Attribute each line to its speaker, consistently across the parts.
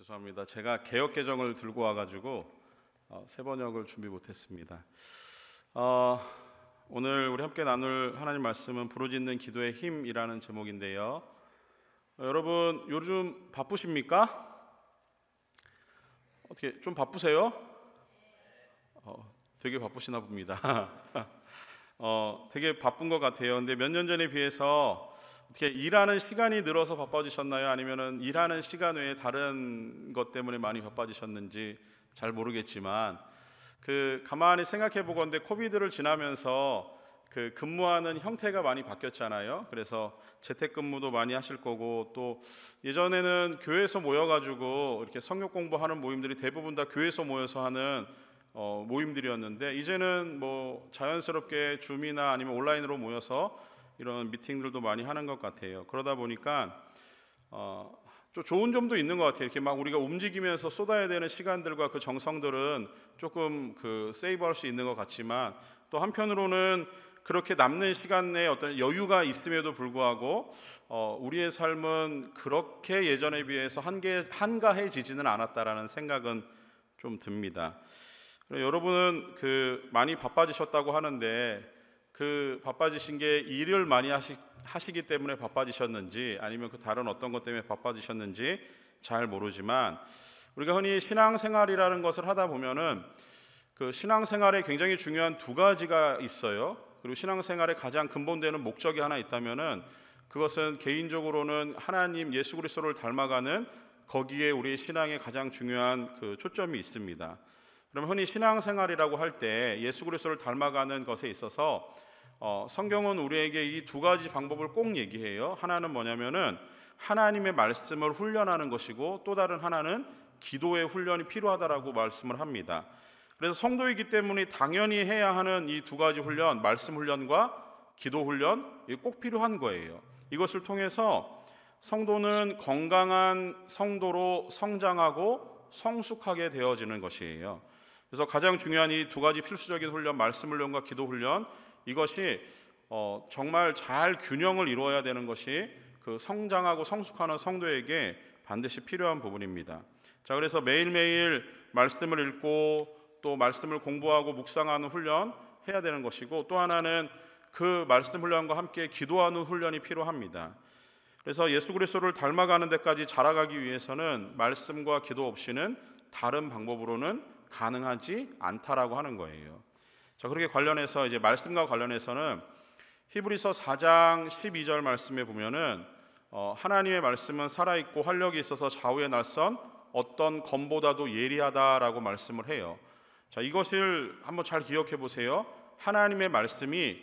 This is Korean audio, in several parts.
Speaker 1: 죄송합니다. 제가 개역 개정을 들고 와가지고 세 번역을 준비 못했습니다. 오늘 우리 함께 나눌 하나님 말씀은 부르짖는 기도의 힘이라는 제목인데요. 여러분 요즘 바쁘십니까? 어떻게 좀 바쁘세요? 되게 바쁘시나 봅니다. 되게 바쁜 것 같아요. 근데 몇 년 전에 비해서 어떻게 일하는 시간이 늘어서 바빠지셨나요? 아니면은 일하는 시간 외에 다른 것 때문에 많이 바빠지셨는지 잘 모르겠지만 가만히 생각해 보건대 코비드를 지나면서 근무하는 형태가 많이 바뀌었잖아요. 그래서 재택근무도 많이 하실 거고, 또 예전에는 교회에서 모여가지고 이렇게 성경 공부하는 모임들이 대부분 다 교회에서 모여서 하는 모임들이었는데, 이제는 뭐 자연스럽게 줌이나 아니면 온라인으로 모여서 이런 미팅들도 많이 하는 것 같아요. 그러다 보니까 좀 좋은 점도 있는 것 같아요. 이렇게 막 우리가 움직이면서 쏟아야 되는 시간들과 그 정성들은 조금 세이브할 수 있는 것 같지만, 또 한편으로는 그렇게 남는 시간 내에 어떤 여유가 있음에도 불구하고 우리의 삶은 그렇게 예전에 비해서 한가해지지는 않았다라는 생각은 좀 듭니다. 여러분은 많이 바빠지셨다고 하는데, 바빠지신 게 일을 많이 하시기 때문에 바빠지셨는지, 아니면 다른 어떤 것 때문에 바빠지셨는지 잘 모르지만, 우리가 흔히 신앙생활이라는 것을 하다 보면은 신앙생활에 굉장히 중요한 두 가지가 있어요. 그리고 신앙생활의 가장 근본되는 목적이 하나 있다면은, 그것은 개인적으로는 하나님 예수 그리스도를 닮아가는, 거기에 우리의 신앙의 가장 중요한 초점이 있습니다. 그럼 흔히 신앙생활이라고 할 때 예수 그리스도를 닮아가는 것에 있어서 성경은 우리에게 이 두 가지 방법을 꼭 얘기해요. 하나는 뭐냐면은 하나님의 말씀을 훈련하는 것이고, 또 다른 하나는 기도의 훈련이 필요하다라고 말씀을 합니다. 그래서 성도이기 때문에 당연히 해야 하는 이 두 가지 훈련, 말씀 훈련과 기도 훈련, 이게 꼭 필요한 거예요. 이것을 통해서 성도는 건강한 성도로 성장하고 성숙하게 되어지는 것이에요. 그래서 가장 중요한 이 두 가지 필수적인 훈련, 말씀 훈련과 기도 훈련, 이것이 정말 잘 균형을 이루어야 되는 것이 성장하고 성숙하는 성도에게 반드시 필요한 부분입니다. 자, 그래서 매일매일 말씀을 읽고 또 말씀을 공부하고 묵상하는 훈련 해야 되는 것이고, 또 하나는 그 말씀 훈련과 함께 기도하는 훈련이 필요합니다. 그래서 예수 그리스도를 닮아가는 데까지 자라가기 위해서는 말씀과 기도 없이는 다른 방법으로는 가능하지 않다라고 하는 거예요. 자, 그렇게 관련해서 이제 말씀과 관련해서는 히브리서 4장 12절 말씀에 보면은 하나님의 말씀은 살아있고 활력이 있어서 좌우에 날선 어떤 검보다도 예리하다라고 말씀을 해요. 자, 이것을 한번 잘 기억해 보세요. 하나님의 말씀이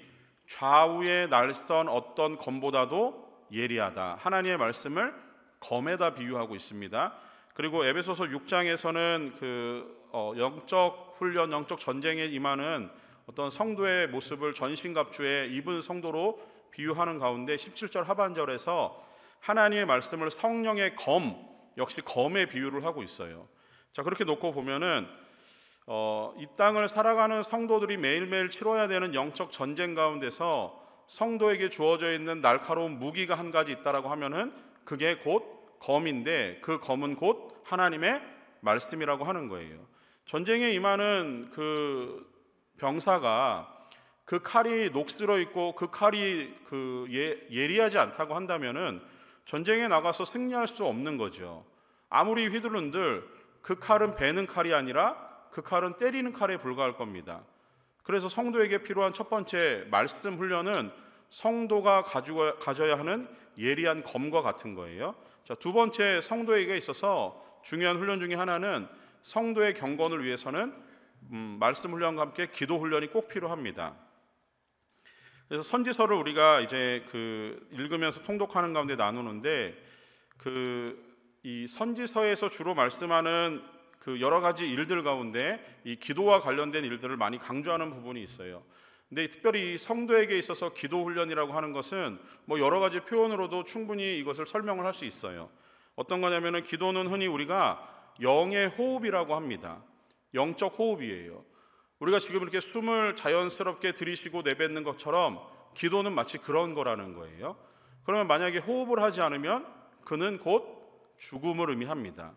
Speaker 1: 좌우에 날선 어떤 검보다도 예리하다. 하나님의 말씀을 검에다 비유하고 있습니다. 그리고 에베소서 6장에서는 영적 훈련, 영적 전쟁에 임하는 어떤 성도의 모습을 전신갑주에 입은 성도로 비유하는 가운데 17절 하반절에서 하나님의 말씀을 성령의 검, 역시 검에 비유를 하고 있어요. 자, 그렇게 놓고 보면은 이 땅을 살아가는 성도들이 매일매일 치러야 되는 영적 전쟁 가운데서 성도에게 주어져 있는 날카로운 무기가 한 가지 있다라고 하면은 그게 곧 검인데, 그 검은 곧 하나님의 말씀이라고 하는 거예요. 전쟁에 임하는 병사가 칼이 녹슬어 있고 칼이 예리하지 않다고 한다면은 전쟁에 나가서 승리할 수 없는 거죠. 아무리 휘두른들 칼은 베는 칼이 아니라 칼은 때리는 칼에 불과할 겁니다. 그래서 성도에게 필요한 첫 번째 말씀 훈련은 성도가 가져야 하는 예리한 검과 같은 거예요. 자, 두 번째 성도에게 있어서 중요한 훈련 중에 하나는 성도의 경건을 위해서는 말씀 훈련과 함께 기도 훈련이 꼭 필요합니다. 그래서 선지서를 우리가 이제 읽으면서 통독하는 가운데 나누는데, 이 선지서에서 주로 말씀하는 여러 가지 일들 가운데 이 기도와 관련된 일들을 많이 강조하는 부분이 있어요. 근데 특별히 성도에게 있어서 기도 훈련이라고 하는 것은 뭐 여러 가지 표현으로도 충분히 이것을 설명을 할 수 있어요. 어떤 거냐면은 기도는 흔히 우리가 영의 호흡이라고 합니다. 영적 호흡이에요. 우리가 지금 이렇게 숨을 자연스럽게 들이쉬고 내뱉는 것처럼 기도는 마치 그런 거라는 거예요. 그러면 만약에 호흡을 하지 않으면 그는 곧 죽음을 의미합니다.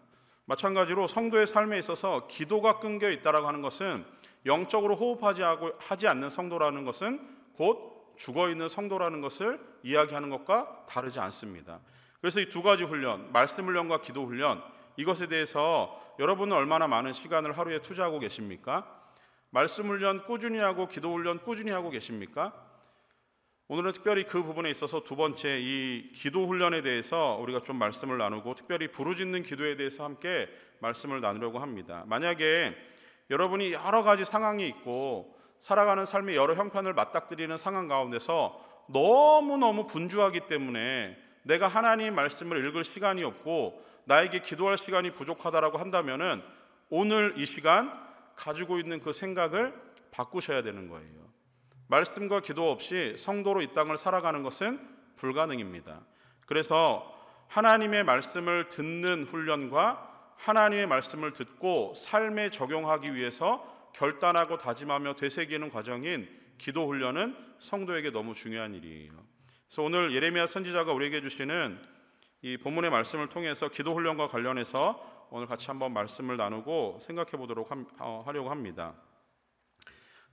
Speaker 1: 마찬가지로 성도의 삶에 있어서 기도가 끊겨 있다라고 하는 것은 영적으로 하지 않는 성도라는 것은 곧 죽어 있는 성도라는 것을 이야기하는 것과 다르지 않습니다. 그래서 이 두 가지 훈련, 말씀 훈련과 기도 훈련, 이것에 대해서 여러분은 얼마나 많은 시간을 하루에 투자하고 계십니까? 말씀 훈련 꾸준히 하고 기도 훈련 꾸준히 하고 계십니까? 오늘은 특별히 그 부분에 있어서 두 번째 이 기도 훈련에 대해서 우리가 좀 말씀을 나누고 특별히 부르짖는 기도에 대해서 함께 말씀을 나누려고 합니다. 만약에 여러분이 여러 가지 상황이 있고 살아가는 삶의 여러 형편을 맞닥뜨리는 상황 가운데서 너무너무 분주하기 때문에 내가 하나님 말씀을 읽을 시간이 없고 나에게 기도할 시간이 부족하다라고 한다면은 오늘 이 시간 가지고 있는 그 생각을 바꾸셔야 되는 거예요. 말씀과 기도 없이 성도로 이 땅을 살아가는 것은 불가능입니다. 그래서 하나님의 말씀을 듣는 훈련과 하나님의 말씀을 듣고 삶에 적용하기 위해서 결단하고 다짐하며 되새기는 과정인 기도 훈련은 성도에게 너무 중요한 일이에요. 그래서 오늘 예레미야 선지자가 우리에게 주시는 이 본문의 말씀을 통해서 기도 훈련과 관련해서 오늘 같이 한번 말씀을 나누고 생각해 보도록 하려고 합니다.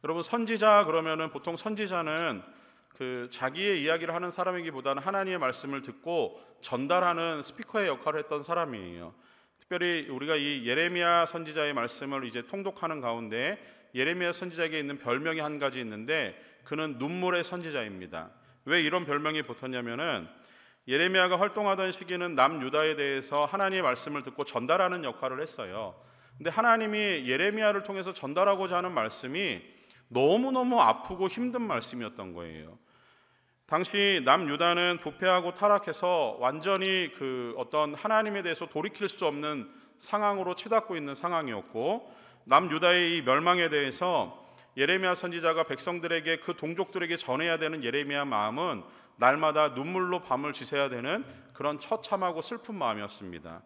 Speaker 1: 여러분, 선지자 그러면은 보통 선지자는 그 자기의 이야기를 하는 사람이기보다는 하나님의 말씀을 듣고 전달하는 스피커의 역할을 했던 사람이에요. 특별히 우리가 이 예레미야 선지자의 말씀을 이제 통독하는 가운데 예레미야 선지자에게 있는 별명이 한 가지 있는데 그는 눈물의 선지자입니다. 왜 이런 별명이 붙었냐면은 예레미야가 활동하던 시기는 남유다에 대해서 하나님의 말씀을 듣고 전달하는 역할을 했어요. 근데 하나님이 예레미야를 통해서 전달하고자 하는 말씀이 너무너무 아프고 힘든 말씀이었던 거예요. 당시 남유다는 부패하고 타락해서 완전히 그 어떤 하나님에 대해서 돌이킬 수 없는 상황으로 치닫고 있는 상황이었고, 남유다의 이 멸망에 대해서 예레미야 선지자가 백성들에게 그 동족들에게 전해야 되는 예레미야 마음은 날마다 눈물로 밤을 지새야 되는 그런 처참하고 슬픈 마음이었습니다.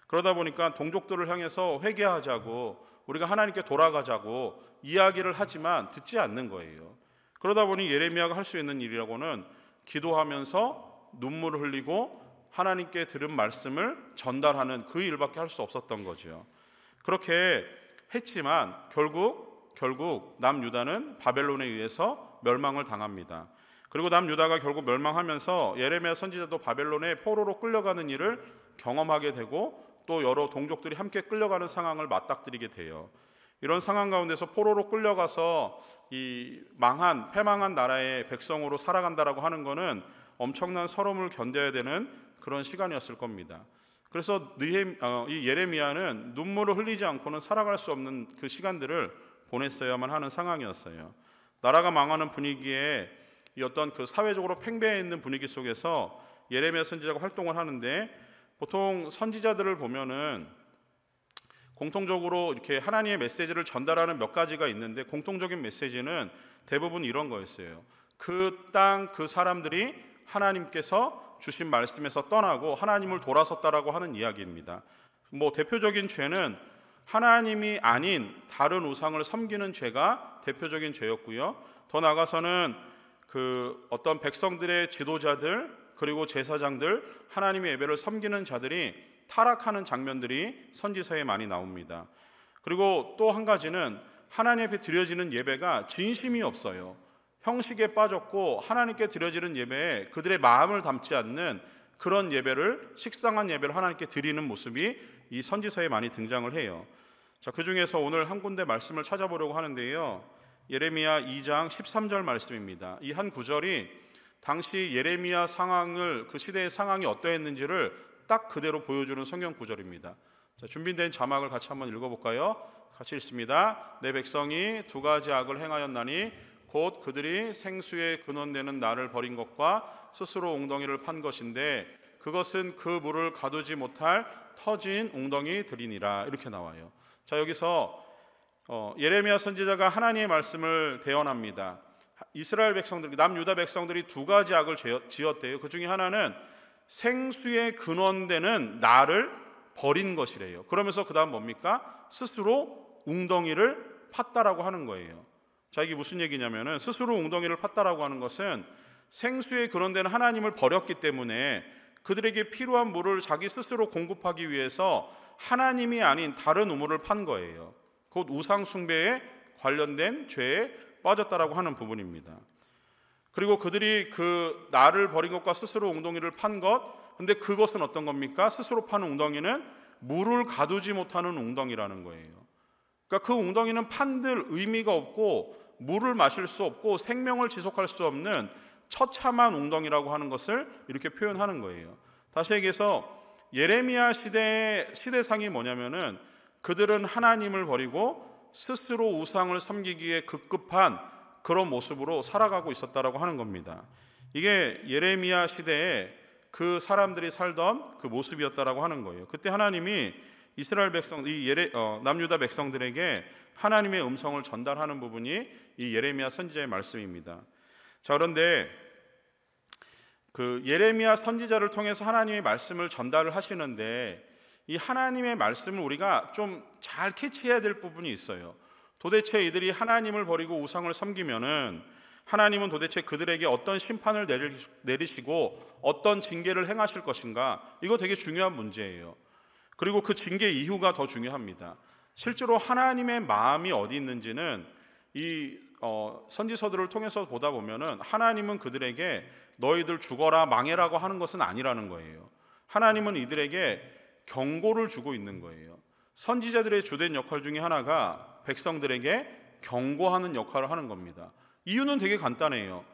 Speaker 1: 그러다 보니까 동족들을 향해서 회개하자고, 우리가 하나님께 돌아가자고 이야기를 하지만 듣지 않는 거예요. 그러다 보니 예레미야가 할 수 있는 일이라고는 기도하면서 눈물을 흘리고 하나님께 들은 말씀을 전달하는 그 일밖에 할 수 없었던 거죠. 그렇게 했지만 결국 남유다는 바벨론에 의해서 멸망을 당합니다. 그리고 남유다가 결국 멸망하면서 예레미야 선지자도 바벨론에 포로로 끌려가는 일을 경험하게 되고 또 여러 동족들이 함께 끌려가는 상황을 맞닥뜨리게 돼요. 이런 상황 가운데서 포로로 끌려가서 이 패망한 나라의 백성으로 살아간다라고 하는 것은 엄청난 서러움을 견뎌야 되는 그런 시간이었을 겁니다. 그래서 이 예레미야는 눈물을 흘리지 않고는 살아갈 수 없는 그 시간들을 보냈어야만 하는 상황이었어요. 나라가 망하는 분위기에 이 어떤 그 사회적으로 팽배해 있는 분위기 속에서 예레미야 선지자가 활동을 하는데, 보통 선지자들을 보면은 공통적으로 이렇게 하나님의 메시지를 전달하는 몇 가지가 있는데 공통적인 메시지는 대부분 이런 거였어요. 그 땅 그 사람들이 하나님께서 주신 말씀에서 떠나고 하나님을 돌아섰다라고 하는 이야기입니다. 대표적인 죄는 하나님이 아닌 다른 우상을 섬기는 죄가 대표적인 죄였고요. 더 나아가서는 그 어떤 백성들의 지도자들 그리고 제사장들, 하나님의 예배를 섬기는 자들이 타락하는 장면들이 선지서에 많이 나옵니다. 그리고 또 한 가지는 하나님 앞에 드려지는 예배가 진심이 없어요. 형식에 빠졌고 하나님께 드려지는 예배에 그들의 마음을 담지 않는 그런 예배를, 식상한 예배를 하나님께 드리는 모습이 이 선지서에 많이 등장을 해요. 자, 그 중에서 오늘 한 군데 말씀을 찾아보려고 하는데요. 예레미야 2장 13절 말씀입니다. 이 한 구절이 당시 예레미야 상황을, 그 시대의 상황이 어떠했는지를 딱 그대로 보여주는 성경 구절입니다. 자, 준비된 자막을 같이 한번 읽어볼까요? 같이 읽습니다. 내 백성이 두 가지 악을 행하였나니 곧 그들이 생수의 근원되는 나를 버린 것과 스스로 웅덩이를 판 것인데 그것은 그 물을 가두지 못할 터진 웅덩이들이니라. 이렇게 나와요. 자, 여기서 예레미야 선지자가 하나님의 말씀을 대언합니다. 이스라엘 백성들, 남유다 백성들이 두 가지 악을 지었대요. 그 중에 하나는 생수의 근원되는 나를 버린 것이래요. 그러면서 그 다음 뭡니까? 스스로 웅덩이를 팠다라고 하는 거예요. 자, 이게 무슨 얘기냐면은 스스로 웅덩이를 팠다라고 하는 것은 생수의 근원되는 하나님을 버렸기 때문에 그들에게 필요한 물을 자기 스스로 공급하기 위해서 하나님이 아닌 다른 우물을 판 거예요. 곧 우상 숭배에 관련된 죄에 빠졌다라고 하는 부분입니다. 그리고 그들이 그 나를 버린 것과 스스로 웅덩이를 판 것, 근데 그것은 어떤 겁니까? 스스로 판 웅덩이는 물을 가두지 못하는 웅덩이라는 거예요. 그러니까 그 웅덩이는 판들 의미가 없고 물을 마실 수 없고 생명을 지속할 수 없는 처참한 웅덩이라고 하는 것을 이렇게 표현하는 거예요. 다시 얘기해서 예레미야 시대의 시대상이 뭐냐면은 그들은 하나님을 버리고 스스로 우상을 섬기기에 급급한 그런 모습으로 살아가고 있었다라고 하는 겁니다. 이게 예레미야 시대에 그 사람들이 살던 그 모습이었다라고 하는 거예요. 그때 하나님이 이스라엘 백성, 남유다 백성들에게 하나님의 음성을 전달하는 부분이 이 예레미야 선지자의 말씀입니다. 자, 그런데 그 예레미야 선지자를 통해서 하나님의 말씀을 전달을 하시는데 이 하나님의 말씀을 우리가 좀 잘 캐치해야 될 부분이 있어요. 도대체 이들이 하나님을 버리고 우상을 섬기면은 하나님은 도대체 그들에게 어떤 심판을 내리시고 어떤 징계를 행하실 것인가? 이거 되게 중요한 문제예요. 그리고 그 징계 이유가 더 중요합니다. 실제로 하나님의 마음이 어디 있는지는 이 선지서들을 통해서 보다 보면은 하나님은 그들에게 너희들 죽어라 망해라고 하는 것은 아니라는 거예요. 하나님은 이들에게 경고를 주고 있는 거예요. 선지자들의 주된 역할 중에 하나가 백성들에게 경고하는 역할을 하는 겁니다. 이유는 되게 간단해요.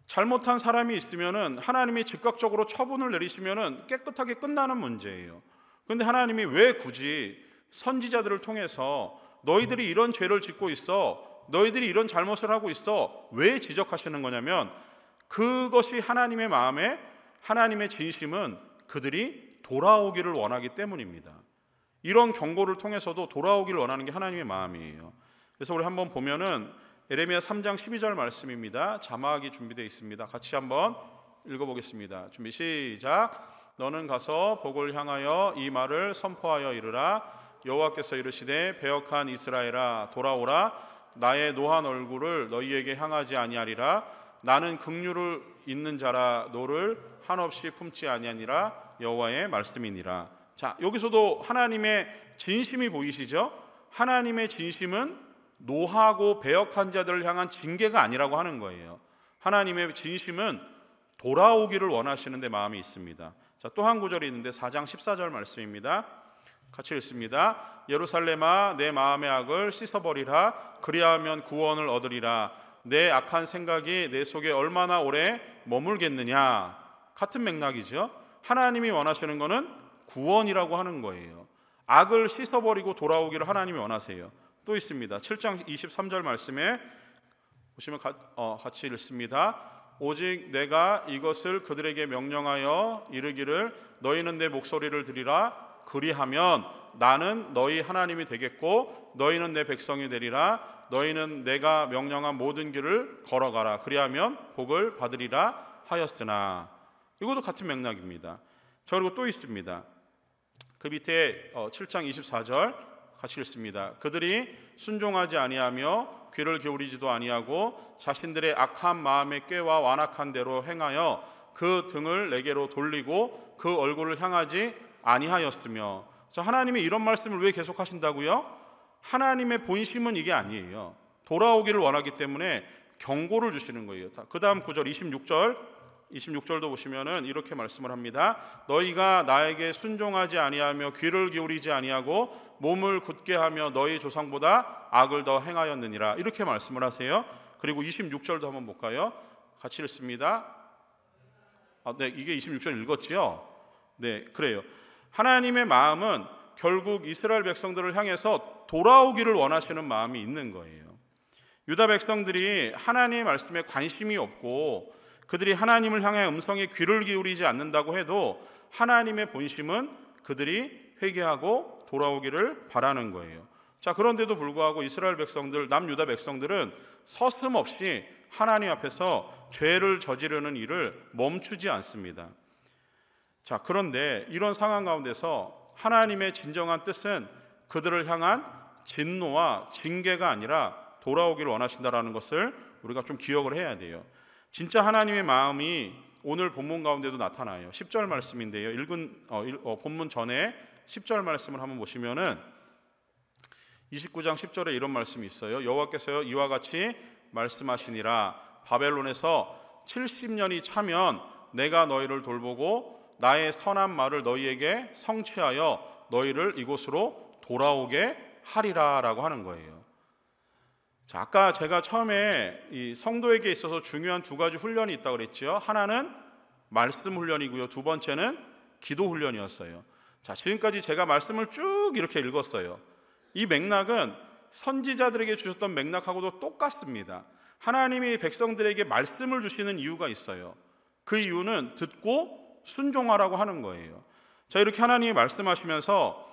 Speaker 1: 잘못한 사람이 있으면은 하나님이 즉각적으로 처분을 내리시면은 깨끗하게 끝나는 문제예요. 그런데 하나님이 왜 굳이 선지자들을 통해서 너희들이 이런 죄를 짓고 있어, 너희들이 이런 잘못을 하고 있어, 왜 지적하시는 거냐면 그것이 하나님의 마음에, 하나님의 진심은 그들이 돌아오기를 원하기 때문입니다. 이런 경고를 통해서도 돌아오기를 원하는 게 하나님의 마음이에요. 그래서 우리 한번 보면은 예레미야 3장 12절 말씀입니다. 자막이 준비되어 있습니다. 같이 한번 읽어보겠습니다. 준비 시작. 너는 가서 복을 향하여 이 말을 선포하여 이르라. 여호와께서 이르시되 배역한 이스라엘아 돌아오라. 나의 노한 얼굴을 너희에게 향하지 아니하리라. 나는 긍휼을 있는 자라 노를 한없이 품지 아니하니라. 여호와의 말씀이니라. 자, 여기서도 하나님의 진심이 보이시죠? 하나님의 진심은 노하고 배역한 자들을 향한 징계가 아니라고 하는 거예요. 하나님의 진심은 돌아오기를 원하시는 데 마음이 있습니다. 자, 또 한 구절이 있는데 4장 14절 말씀입니다. 같이 읽습니다. 예루살렘아 내 마음의 악을 씻어버리라. 그리하면 구원을 얻으리라. 내 악한 생각이 내 속에 얼마나 오래 머물겠느냐. 같은 맥락이죠. 하나님이 원하시는 것은 구원이라고 하는 거예요. 악을 씻어버리고 돌아오기를 하나님이 원하세요. 또 있습니다. 7장 23절 말씀에 보시면 같이 읽습니다. 오직 내가 이것을 그들에게 명령하여 이르기를 너희는 내 목소리를 들으라. 그리하면 나는 너희 하나님이 되겠고 너희는 내 백성이 되리라. 너희는 내가 명령한 모든 길을 걸어가라. 그리하면 복을 받으리라 하였으나. 이것도 같은 맥락입니다. 자, 그리고 또 있습니다. 그 밑에 7장 24절 같이 읽습니다. 그들이 순종하지 아니하며 귀를 기울이지도 아니하고 자신들의 악한 마음의 꾀와 완악한 대로 행하여 그 등을 내게로 돌리고 그 얼굴을 향하지 아니하였으며. 자, 하나님이 이런 말씀을 왜 계속 하신다고요? 하나님의 본심은 이게 아니에요. 돌아오기를 원하기 때문에 경고를 주시는 거예요. 그 다음 구절 26절도 보시면은 이렇게 말씀을 합니다. 너희가 나에게 순종하지 아니하며 귀를 기울이지 아니하고 몸을 굳게 하며 너희 조상보다 악을 더 행하였느니라. 이렇게 말씀을 하세요. 그리고 26절도 한번 볼까요? 같이 읽습니다. 네, 이게 26절 읽었지요? 네, 그래요. 하나님의 마음은 결국 이스라엘 백성들을 향해서 돌아오기를 원하시는 마음이 있는 거예요. 유다 백성들이 하나님의 말씀에 관심이 없고 그들이 하나님을 향해 음성에 귀를 기울이지 않는다고 해도 하나님의 본심은 그들이 회개하고 돌아오기를 바라는 거예요. 자, 그런데도 불구하고 이스라엘 백성들, 남유다 백성들은 서슴없이 하나님 앞에서 죄를 저지르는 일을 멈추지 않습니다. 자, 그런데 이런 상황 가운데서 하나님의 진정한 뜻은 그들을 향한 진노와 징계가 아니라 돌아오기를 원하신다라는 것을 우리가 좀 기억을 해야 돼요. 진짜 하나님의 마음이 오늘 본문 가운데도 나타나요. 10절 말씀인데요. 읽은 본문 전에 10절 말씀을 한번 보시면은 29장 10절에 이런 말씀이 있어요. 여호와께서 이와 같이 말씀하시니라. 바벨론에서 70년이 차면 내가 너희를 돌보고 나의 선한 말을 너희에게 성취하여 너희를 이곳으로 돌아오게 하리라 라고 하는 거예요. 자, 아까 제가 처음에 이 성도에게 있어서 중요한 두 가지 훈련이 있다고 그랬죠. 하나는 말씀 훈련이고요, 두 번째는 기도 훈련이었어요. 자, 지금까지 제가 말씀을 쭉 이렇게 읽었어요. 이 맥락은 선지자들에게 주셨던 맥락하고도 똑같습니다. 하나님이 백성들에게 말씀을 주시는 이유가 있어요. 그 이유는 듣고 순종하라고 하는 거예요. 자, 이렇게 하나님이 말씀하시면서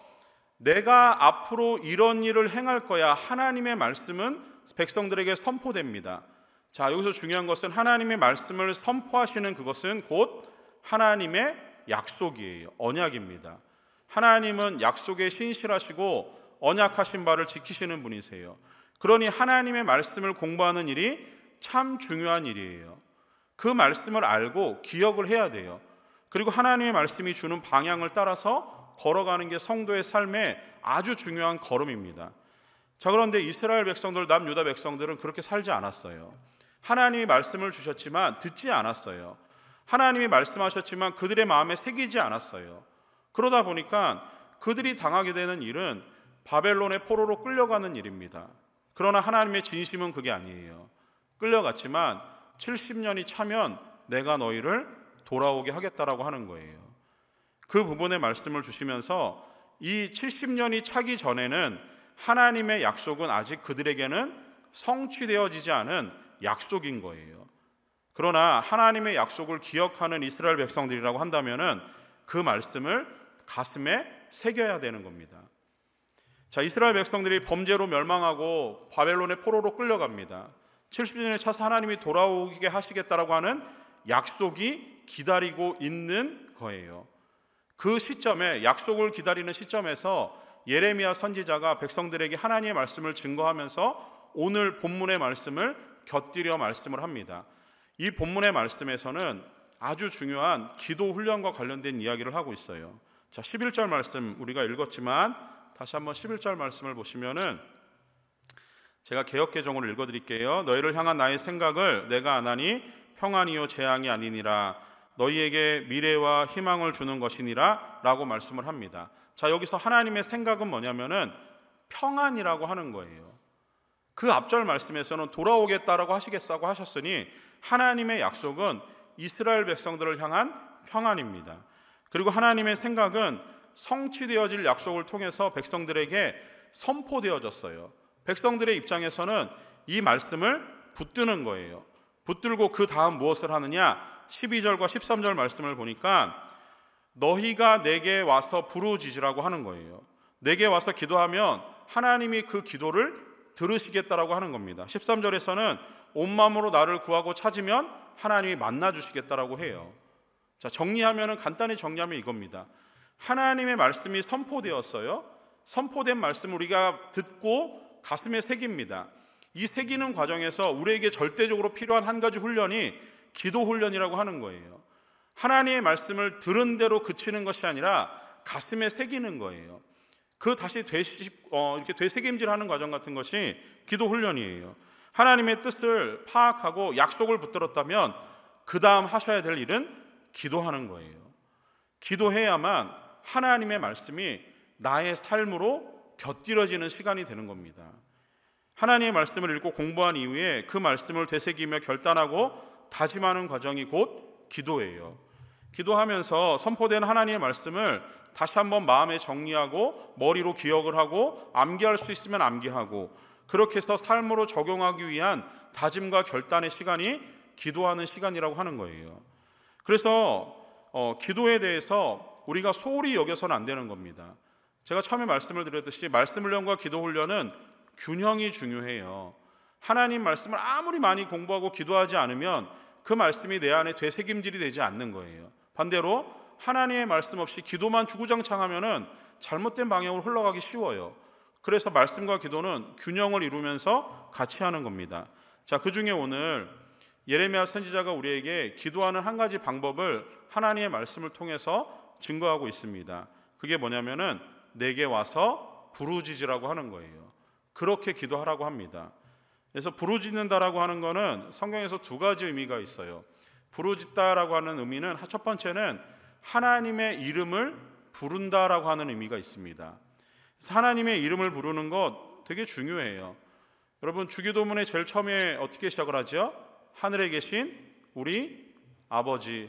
Speaker 1: 내가 앞으로 이런 일을 행할 거야, 하나님의 말씀은 백성들에게 선포됩니다. 자, 여기서 중요한 것은 하나님의 말씀을 선포하시는 그것은 곧 하나님의 약속이에요. 언약입니다. 하나님은 약속에 신실하시고 언약하신 바를 지키시는 분이세요. 그러니 하나님의 말씀을 공부하는 일이 참 중요한 일이에요. 그 말씀을 알고 기억을 해야 돼요. 그리고 하나님의 말씀이 주는 방향을 따라서 걸어가는 게 성도의 삶에 아주 중요한 걸음입니다. 자, 그런데 이스라엘 백성들, 남유다 백성들은 그렇게 살지 않았어요. 하나님이 말씀을 주셨지만 듣지 않았어요. 하나님이 말씀하셨지만 그들의 마음에 새기지 않았어요. 그러다 보니까 그들이 당하게 되는 일은 바벨론의 포로로 끌려가는 일입니다. 그러나 하나님의 진심은 그게 아니에요. 끌려갔지만 70년이 차면 내가 너희를 돌아오게 하겠다라고 하는 거예요. 그 부분의 말씀을 주시면서 이 70년이 차기 전에는 하나님의 약속은 아직 그들에게는 성취되어지지 않은 약속인 거예요. 그러나 하나님의 약속을 기억하는 이스라엘 백성들이라고 한다면은 그 말씀을 가슴에 새겨야 되는 겁니다. 자, 이스라엘 백성들이 범죄로 멸망하고 바벨론의 포로로 끌려갑니다. 70년에 차서 하나님이 돌아오게 하시겠다라고 하는 약속이 기다리고 있는 거예요. 그 시점에, 약속을 기다리는 시점에서 예레미야 선지자가 백성들에게 하나님의 말씀을 증거하면서 오늘 본문의 말씀을 곁들여 말씀을 합니다. 이 본문의 말씀에서는 아주 중요한 기도 훈련과 관련된 이야기를 하고 있어요. 자, 11절 말씀 우리가 읽었지만 다시 한번 11절 말씀을 보시면은 제가 개역개정으로 읽어드릴게요. 너희를 향한 나의 생각을 내가 아나니 평안이요 재앙이 아니니라. 너희에게 미래와 희망을 주는 것이니라 라고 말씀을 합니다. 자, 여기서 하나님의 생각은 뭐냐면은 평안이라고 하는 거예요. 그 앞절 말씀에서는 돌아오겠다라고 하시겠다고 하셨으니 하나님의 약속은 이스라엘 백성들을 향한 평안입니다. 그리고 하나님의 생각은 성취되어질 약속을 통해서 백성들에게 선포되어졌어요. 백성들의 입장에서는 이 말씀을 붙드는 거예요. 붙들고 그 다음 무엇을 하느냐? 12절과 13절 말씀을 보니까 너희가 내게 와서 부르짖으라고 하는 거예요. 내게 와서 기도하면 하나님이 그 기도를 들으시겠다라고 하는 겁니다. 13절에서는 온 마음으로 나를 구하고 찾으면 하나님이 만나 주시겠다라고 해요. 자, 간단히 정리하면 이겁니다. 하나님의 말씀이 선포되었어요. 선포된 말씀을 우리가 듣고 가슴에 새깁니다. 이 새기는 과정에서 우리에게 절대적으로 필요한 한 가지 훈련이 기도 훈련이라고 하는 거예요. 하나님의 말씀을 들은 대로 그치는 것이 아니라 가슴에 새기는 거예요. 그 다시 이렇게 되새김질하는 과정 같은 것이 기도 훈련이에요. 하나님의 뜻을 파악하고 약속을 붙들었다면 그 다음 하셔야 될 일은 기도하는 거예요. 기도해야만 하나님의 말씀이 나의 삶으로 곁들여지는 시간이 되는 겁니다. 하나님의 말씀을 읽고 공부한 이후에 그 말씀을 되새기며 결단하고 다짐하는 과정이 곧 기도예요. 기도하면서 선포된 하나님의 말씀을 다시 한번 마음에 정리하고 머리로 기억을 하고 암기할 수 있으면 암기하고 그렇게 해서 삶으로 적용하기 위한 다짐과 결단의 시간이 기도하는 시간이라고 하는 거예요. 그래서 기도에 대해서 우리가 소홀히 여겨서는 안 되는 겁니다. 제가 처음에 말씀을 드렸듯이 말씀 훈련과 기도 훈련은 균형이 중요해요. 하나님 말씀을 아무리 많이 공부하고 기도하지 않으면 그 말씀이 내 안에 되새김질이 되지 않는 거예요. 반대로 하나님의 말씀 없이 기도만 주구장창하면은 잘못된 방향으로 흘러가기 쉬워요. 그래서 말씀과 기도는 균형을 이루면서 같이 하는 겁니다. 자, 그 중에 오늘 예레미야 선지자가 우리에게 기도하는 한 가지 방법을 하나님의 말씀을 통해서 증거하고 있습니다. 그게 뭐냐면은 내게 와서 부르짖으라고 하는 거예요. 그렇게 기도하라고 합니다. 그래서 부르짖는다라고 하는 거는 성경에서 두 가지 의미가 있어요. 부르짖다라고 하는 의미는 첫 번째는 하나님의 이름을 부른다라고 하는 의미가 있습니다. 그래서 하나님의 이름을 부르는 것 되게 중요해요. 여러분, 주기도문의 제일 처음에 어떻게 시작을 하죠? 하늘에 계신 우리 아버지,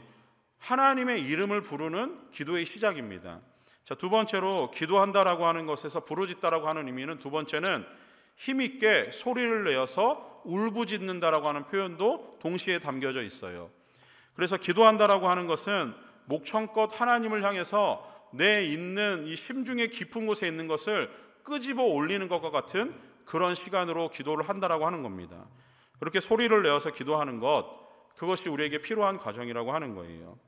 Speaker 1: 하나님의 이름을 부르는 기도의 시작입니다. 자, 두 번째로 기도한다라고 하는 것에서 부르짖다라고 하는 의미는 두 번째는 힘있게 소리를 내어서 울부짖는다라고 하는 표현도 동시에 담겨져 있어요. 그래서 기도한다라고 하는 것은 목청껏 하나님을 향해서 내 있는 이 심중의 깊은 곳에 있는 것을 끄집어 올리는 것과 같은 그런 시간으로 기도를 한다라고 하는 겁니다. 그렇게 소리를 내어서 기도하는 것, 그것이 우리에게 필요한 과정이라고 하는 거예요.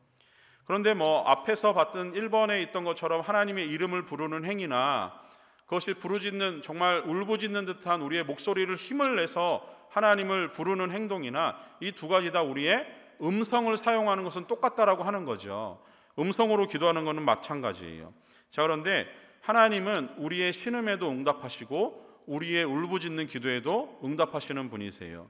Speaker 1: 그런데 앞에서 봤던 1번에 있던 것처럼 하나님의 이름을 부르는 행위나 그것이 부르짖는, 정말 울부짖는 듯한 우리의 목소리를 힘을 내서 하나님을 부르는 행동이나 이 두 가지 다 우리의 음성을 사용하는 것은 똑같다라고 하는 거죠. 음성으로 기도하는 것은 마찬가지예요. 자, 그런데 하나님은 우리의 신음에도 응답하시고 우리의 울부짖는 기도에도 응답하시는 분이세요.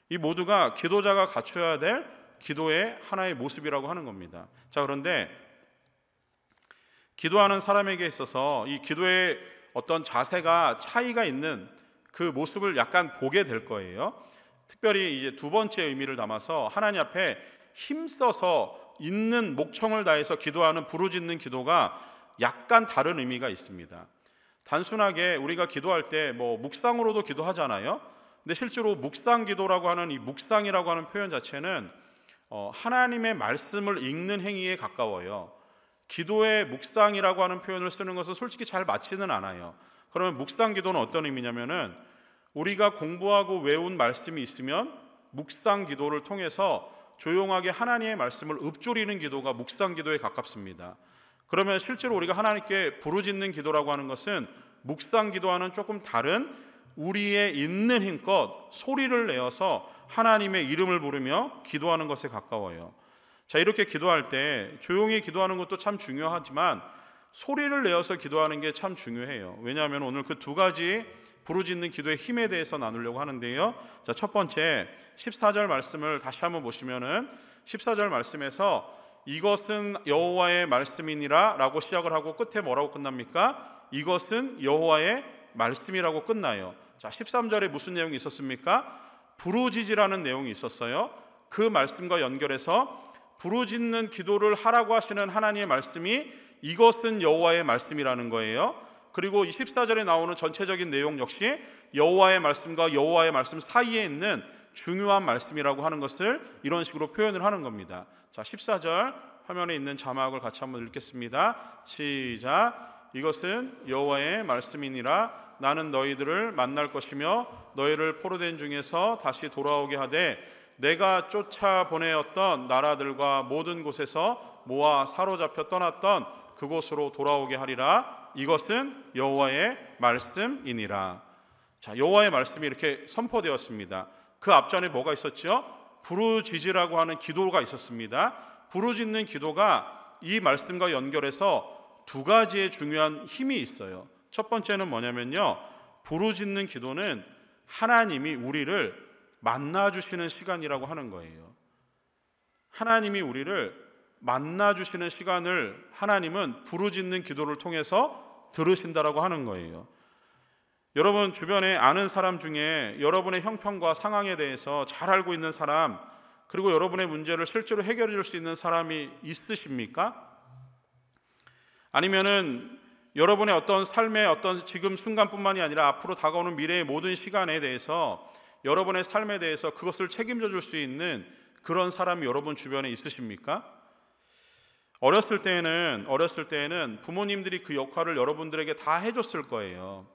Speaker 1: 이 모두가 기도자가 갖춰야 될 기도의 하나의 모습이라고 하는 겁니다. 자, 그런데 기도하는 사람에게 있어서 이 기도의 어떤 자세가 차이가 있는 그 모습을 약간 보게 될 거예요. 특별히 이제 두 번째 의미를 담아서 하나님 앞에 힘써서 있는 목청을 다해서 기도하는 부르짖는 기도가 약간 다른 의미가 있습니다. 단순하게 우리가 기도할 때 묵상으로도 기도하잖아요. 근데 실제로 묵상 기도라고 하는 이 묵상이라고 하는 표현 자체는 하나님의 말씀을 읽는 행위에 가까워요. 기도의 묵상이라고 하는 표현을 쓰는 것은 솔직히 잘 맞지는 않아요. 그러면 묵상 기도는 어떤 의미냐면은 우리가 공부하고 외운 말씀이 있으면 묵상 기도를 통해서 조용하게 하나님의 말씀을 읊조리는 기도가 묵상 기도에 가깝습니다. 그러면 실제로 우리가 하나님께 부르짖는 기도라고 하는 것은 묵상 기도와는 조금 다른 우리의 있는 힘껏 소리를 내어서 하나님의 이름을 부르며 기도하는 것에 가까워요. 자, 이렇게 기도할 때 조용히 기도하는 것도 참 중요하지만 소리를 내어서 기도하는 게 참 중요해요. 왜냐하면 오늘 그 두 가지 부르짖는 기도의 힘에 대해서 나누려고 하는데요. 자, 첫 번째 14절 말씀을 다시 한번 보시면은 14절 말씀에서 이것은 여호와의 말씀이니라 라고 시작을 하고 끝에 뭐라고 끝납니까? 이것은 여호와의 말씀이라고 끝나요. 자, 13절에 무슨 내용이 있었습니까? 부르짖으라는 내용이 있었어요. 그 말씀과 연결해서 부르짖는 기도를 하라고 하시는 하나님의 말씀이 이것은 여호와의 말씀이라는 거예요. 그리고 이 14절에 나오는 전체적인 내용 역시 여호와의 말씀과 여호와의 말씀 사이에 있는 중요한 말씀이라고 하는 것을 이런 식으로 표현을 하는 겁니다. 자, 14절 화면에 있는 자막을 같이 한번 읽겠습니다. 시작. 이것은 여호와의 말씀이니라. 나는 너희들을 만날 것이며 너희를 포로된 중에서 다시 돌아오게 하되 내가 쫓아보내었던 나라들과 모든 곳에서 모아 사로잡혀 떠났던 그곳으로 돌아오게 하리라. 이것은 여호와의 말씀이니라. 자, 여호와의 말씀이 이렇게 선포되었습니다. 그 앞전에 뭐가 있었죠? 부르짖으라고 하는 기도가 있었습니다. 부르짖는 기도가 이 말씀과 연결해서 두 가지의 중요한 힘이 있어요. 첫 번째는 뭐냐면요, 부르짖는 기도는 하나님이 우리를 만나주시는 시간이라고 하는 거예요. 하나님이 우리를 만나주시는 시간을 하나님은 부르짖는 기도를 통해서 들으신다라고 하는 거예요. 여러분 주변에 아는 사람 중에 여러분의 형편과 상황에 대해서 잘 알고 있는 사람, 그리고 여러분의 문제를 실제로 해결해 줄 수 있는 사람이 있으십니까? 아니면은 여러분의 어떤 삶의 어떤 지금 순간뿐만이 아니라 앞으로 다가오는 미래의 모든 시간에 대해서 여러분의 삶에 대해서 그것을 책임져 줄 수 있는 그런 사람이 여러분 주변에 있으십니까? 어렸을 때에는 부모님들이 그 역할을 여러분들에게 다 해줬을 거예요.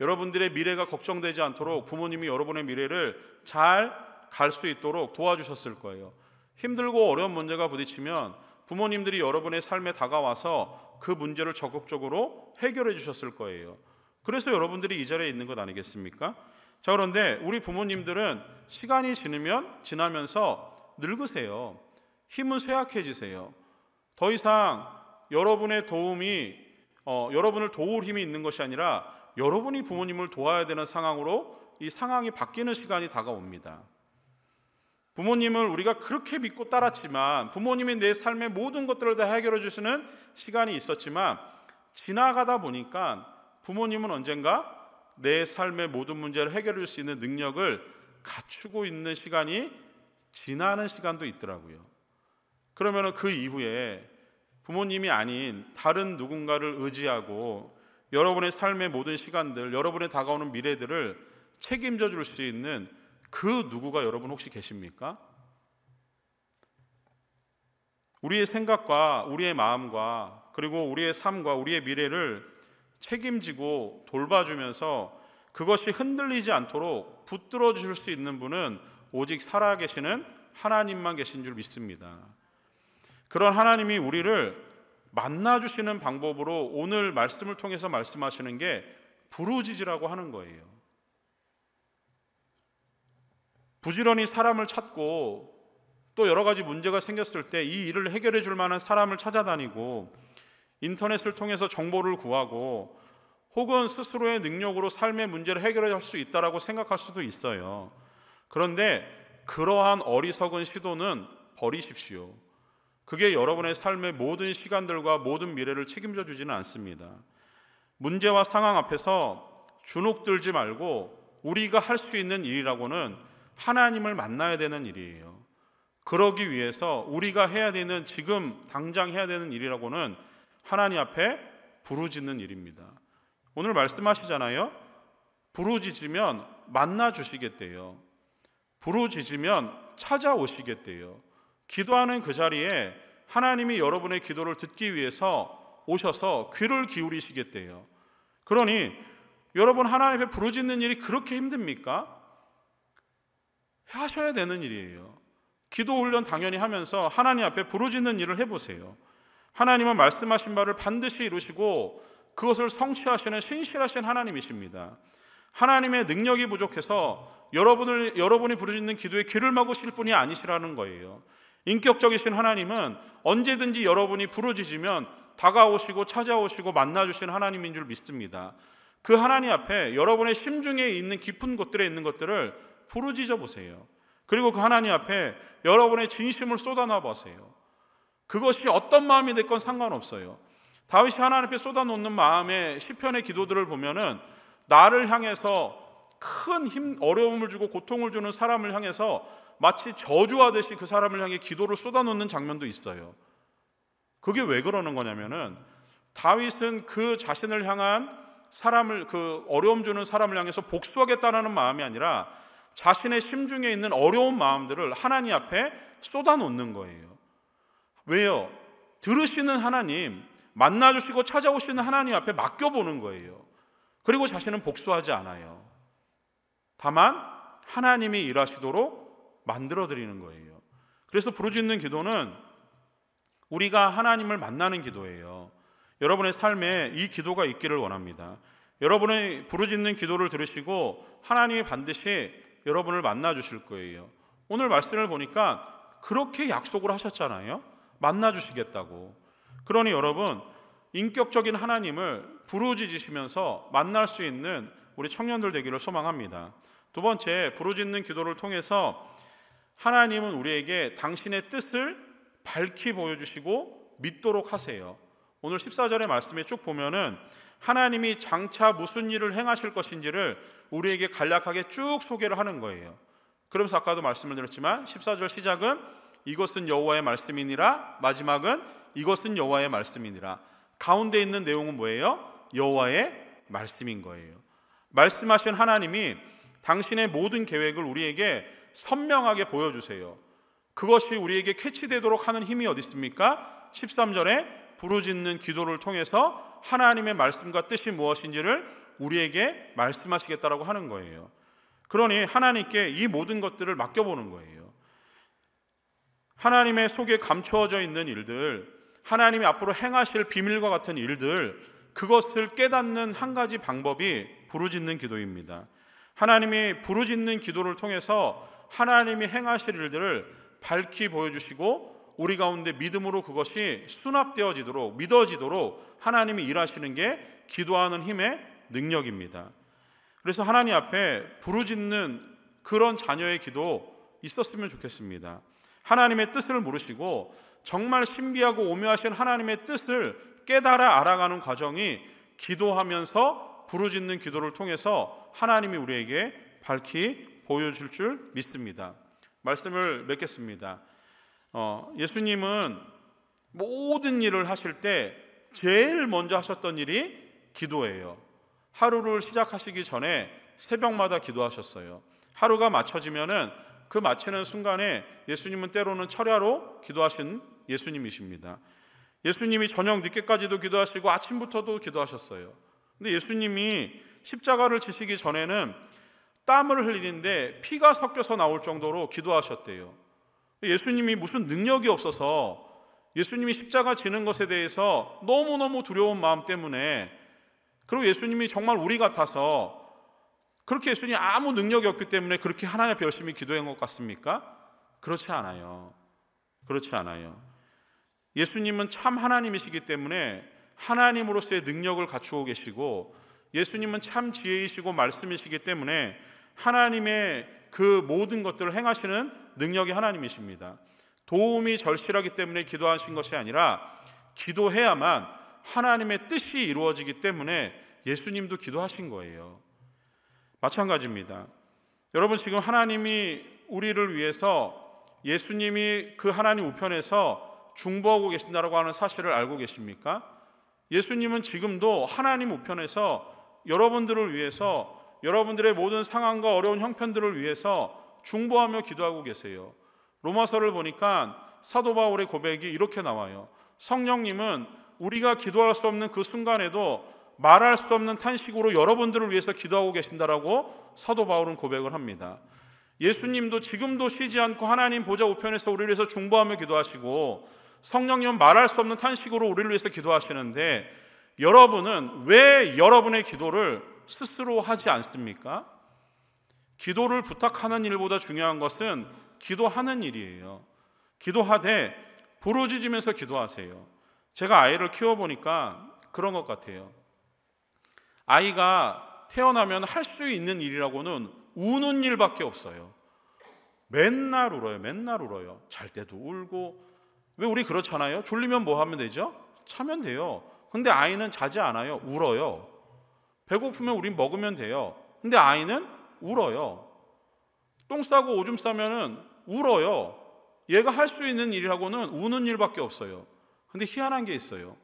Speaker 1: 여러분들의 미래가 걱정되지 않도록 부모님이 여러분의 미래를 잘 갈 수 있도록 도와주셨을 거예요. 힘들고 어려운 문제가 부딪히면 부모님들이 여러분의 삶에 다가와서 그 문제를 적극적으로 해결해 주셨을 거예요. 그래서 여러분들이 이 자리에 있는 것 아니겠습니까? 자, 그런데 우리 부모님들은 시간이 지나면서 늙으세요. 힘은 쇠약해지세요. 더 이상 여러분의 도움이 여러분을 도울 힘이 있는 것이 아니라 여러분이 부모님을 도와야 되는 상황으로 이 상황이 바뀌는 시간이 다가옵니다. 부모님을 우리가 그렇게 믿고 따랐지만, 부모님이 내 삶의 모든 것들을 다 해결해 주시는 시간이 있었지만, 지나가다 보니까 부모님은 언젠가 내 삶의 모든 문제를 해결해 줄 수 있는 능력을 갖추고 있는 시간이 지나는 시간도 있더라고요. 그러면 그 이후에 부모님이 아닌 다른 누군가를 의지하고 여러분의 삶의 모든 시간들, 여러분의 다가오는 미래들을 책임져 줄 수 있는 그 누구가 여러분 혹시 계십니까? 우리의 생각과 우리의 마음과 그리고 우리의 삶과 우리의 미래를 책임지고 돌봐주면서 그것이 흔들리지 않도록 붙들어 주실 수 있는 분은 오직 살아계시는 하나님만 계신 줄 믿습니다. 그런 하나님이 우리를 만나주시는 방법으로 오늘 말씀을 통해서 말씀하시는 게 부르짖으라고 하는 거예요. 부지런히 사람을 찾고 또 여러 가지 문제가 생겼을 때 이 일을 해결해 줄 만한 사람을 찾아다니고 인터넷을 통해서 정보를 구하고 혹은 스스로의 능력으로 삶의 문제를 해결할 수 있다라고 생각할 수도 있어요. 그런데 그러한 어리석은 시도는 버리십시오. 그게 여러분의 삶의 모든 시간들과 모든 미래를 책임져 주지는 않습니다. 문제와 상황 앞에서 주눅들지 말고 우리가 할 수 있는 일이라고는 하나님을 만나야 되는 일이에요. 그러기 위해서 우리가 해야 되는, 지금 당장 해야 되는 일이라고는 하나님 앞에 부르짖는 일입니다. 오늘 말씀하시잖아요. 부르짖으면 만나 주시겠대요. 부르짖으면 찾아오시겠대요. 기도하는 그 자리에 하나님이 여러분의 기도를 듣기 위해서 오셔서 귀를 기울이시겠대요. 그러니 여러분, 하나님 앞에 부르짖는 일이 그렇게 힘듭니까? 하셔야 되는 일이에요. 기도 훈련 당연히 하면서 하나님 앞에 부르짖는 일을 해보세요. 하나님은 말씀하신 바를 반드시 이루시고 그것을 성취하시는 신실하신 하나님이십니다. 하나님의 능력이 부족해서 여러분이 부르짖는 기도에 귀를 막으실 분이 아니시라는 거예요. 인격적이신 하나님은 언제든지 여러분이 부르짖으면 다가오시고 찾아오시고 만나주신 하나님인 줄 믿습니다. 그 하나님 앞에 여러분의 심중에 있는 깊은 곳들에 있는 것들을 부르짖어 보세요. 그리고 그 하나님 앞에 여러분의 진심을 쏟아놔 보세요. 그것이 어떤 마음이 됐건 상관없어요. 다윗이 하나님 앞에 쏟아놓는 마음의 시편의 기도들을 보면은 나를 향해서 큰 어려움을 주고 고통을 주는 사람을 향해서 마치 저주하듯이 그 사람을 향해 기도를 쏟아놓는 장면도 있어요. 그게 왜 그러는 거냐면은 다윗은 그 자신을 향한 사람을, 그 어려움 주는 사람을 향해서 복수하겠다는 마음이 아니라 자신의 심중에 있는 어려운 마음들을 하나님 앞에 쏟아놓는 거예요. 왜요? 들으시는 하나님, 만나주시고 찾아오시는 하나님 앞에 맡겨보는 거예요. 그리고 자신은 복수하지 않아요. 다만 하나님이 일하시도록 만들어드리는 거예요. 그래서 부르짖는 기도는 우리가 하나님을 만나는 기도예요. 여러분의 삶에 이 기도가 있기를 원합니다. 여러분의 부르짖는 기도를 들으시고 하나님이 반드시 여러분을 만나주실 거예요. 오늘 말씀을 보니까 그렇게 약속을 하셨잖아요. 만나주시겠다고. 그러니 여러분, 인격적인 하나님을 부르짖으시면서 만날 수 있는 우리 청년들 되기를 소망합니다. 두 번째, 부르짖는 기도를 통해서 하나님은 우리에게 당신의 뜻을 밝히 보여주시고 믿도록 하세요. 오늘 14절의 말씀에 쭉 보면은 하나님이 장차 무슨 일을 행하실 것인지를 우리에게 간략하게 쭉 소개를 하는 거예요. 그러면서 아까도 말씀을 드렸지만 14절 시작은 이것은 여호와의 말씀이니라, 마지막은 이것은 여호와의 말씀이니라. 가운데 있는 내용은 뭐예요? 여호와의 말씀인 거예요. 말씀하신 하나님이 당신의 모든 계획을 우리에게 선명하게 보여주세요. 그것이 우리에게 캐치되도록 하는 힘이 어디 있습니까? 13절에 부르짖는 기도를 통해서 하나님의 말씀과 뜻이 무엇인지를 우리에게 말씀하시겠다라고 하는 거예요. 그러니 하나님께 이 모든 것들을 맡겨보는 거예요. 하나님의 속에 감추어져 있는 일들, 하나님이 앞으로 행하실 비밀과 같은 일들, 그것을 깨닫는 한 가지 방법이 부르짖는 기도입니다. 하나님이 부르짖는 기도를 통해서 하나님이 행하실 일들을 밝히 보여주시고 우리 가운데 믿음으로 그것이 수납되어지도록, 믿어지도록 하나님이 일하시는 게 기도하는 힘의 능력입니다. 그래서 하나님 앞에 부르짖는 그런 자녀의 기도 있었으면 좋겠습니다. 하나님의 뜻을 물으시고 정말 신비하고 오묘하신 하나님의 뜻을 깨달아 알아가는 과정이 기도하면서 부르짖는 기도를 통해서 하나님이 우리에게 밝히 보여줄 줄 믿습니다. 말씀을 맺겠습니다. 예수님은 모든 일을 하실 때 제일 먼저 하셨던 일이 기도예요. 하루를 시작하시기 전에 새벽마다 기도하셨어요. 하루가 맞춰지면은 그 마치는 순간에 예수님은 때로는 철야로 기도하신 예수님이십니다. 예수님이 저녁 늦게까지도 기도하시고 아침부터도 기도하셨어요. 근데 예수님이 십자가를 지시기 전에는 땀을 흘리는데 피가 섞여서 나올 정도로 기도하셨대요. 예수님이 무슨 능력이 없어서 예수님이 십자가 지는 것에 대해서 너무너무 두려운 마음 때문에, 그리고 예수님이 정말 우리 같아서 그렇게 예수님이 아무 능력이 없기 때문에 그렇게 하나님 앞에 열심히 기도한 것 같습니까? 그렇지 않아요. 그렇지 않아요. 예수님은 참 하나님이시기 때문에 하나님으로서의 능력을 갖추고 계시고, 예수님은 참 지혜이시고 말씀이시기 때문에 하나님의 그 모든 것들을 행하시는 능력이 하나님이십니다. 도움이 절실하기 때문에 기도하신 것이 아니라 기도해야만 하나님의 뜻이 이루어지기 때문에 예수님도 기도하신 거예요. 마찬가지입니다. 여러분, 지금 하나님이 우리를 위해서 예수님이 그 하나님 우편에서 중보하고 계신다고 하는 사실을 알고 계십니까? 예수님은 지금도 하나님 우편에서 여러분들을 위해서, 여러분들의 모든 상황과 어려운 형편들을 위해서 중보하며 기도하고 계세요. 로마서를 보니까 사도 바울의 고백이 이렇게 나와요. 성령님은 우리가 기도할 수 없는 그 순간에도 말할 수 없는 탄식으로 여러분들을 위해서 기도하고 계신다라고 사도 바울은 고백을 합니다. 예수님도 지금도 쉬지 않고 하나님 보좌 우편에서 우리를 위해서 중보하며 기도하시고, 성령님은 말할 수 없는 탄식으로 우리를 위해서 기도하시는데, 여러분은 왜 여러분의 기도를 스스로 하지 않습니까? 기도를 부탁하는 일보다 중요한 것은 기도하는 일이에요. 기도하되 부르짖으면서 기도하세요. 제가 아이를 키워보니까 그런 것 같아요. 아이가 태어나면 할 수 있는 일이라고는 우는 일밖에 없어요. 맨날 울어요. 맨날 울어요. 잘 때도 울고. 왜 우리 그렇잖아요? 졸리면 뭐 하면 되죠? 자면 돼요. 근데 아이는 자지 않아요. 울어요. 배고프면 우린 먹으면 돼요. 근데 아이는 울어요. 똥 싸고 오줌 싸면은 울어요. 얘가 할 수 있는 일이라고는 우는 일밖에 없어요. 근데 희한한 게 있어요.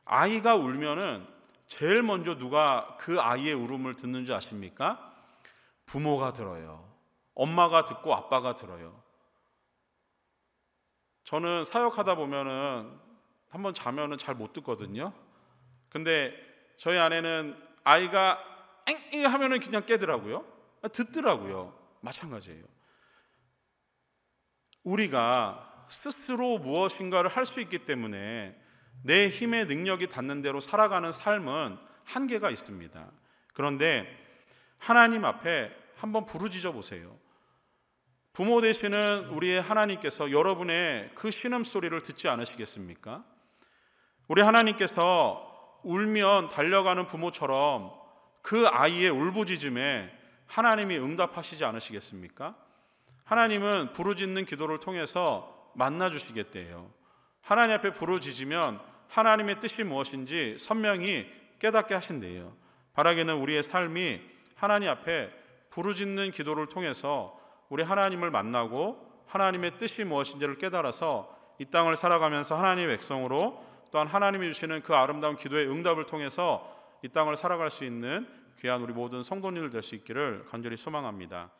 Speaker 1: 아이가 울면은 제일 먼저 누가 그 아이의 울음을 듣는지 아십니까? 부모가 들어요. 엄마가 듣고 아빠가 들어요. 저는 사역하다 보면은 한번 자면은 잘 못 듣거든요. 근데 저희 아내는 아이가 엥 하면은 그냥 깨더라고요. 듣더라고요. 마찬가지예요. 우리가 스스로 무엇인가를 할 수 있기 때문에 내 힘의 능력이 닿는 대로 살아가는 삶은 한계가 있습니다. 그런데 하나님 앞에 한번 부르짖어 보세요. 부모 되시는 우리의 하나님께서 여러분의 그 신음소리를 듣지 않으시겠습니까? 우리 하나님께서 울면 달려가는 부모처럼 그 아이의 울부짖음에 하나님이 응답하시지 않으시겠습니까? 하나님은 부르짖는 기도를 통해서 만나주시겠대요. 하나님 앞에 부르짖으면 하나님의 뜻이 무엇인지 선명히 깨닫게 하신대요. 바라기는 우리의 삶이 하나님 앞에 부르짖는 기도를 통해서 우리 하나님을 만나고 하나님의 뜻이 무엇인지를 깨달아서 이 땅을 살아가면서 하나님의 백성으로, 또한 하나님이 주시는 그 아름다운 기도의 응답을 통해서 이 땅을 살아갈 수 있는 귀한 우리 모든 성도님들 될 수 있기를 간절히 소망합니다.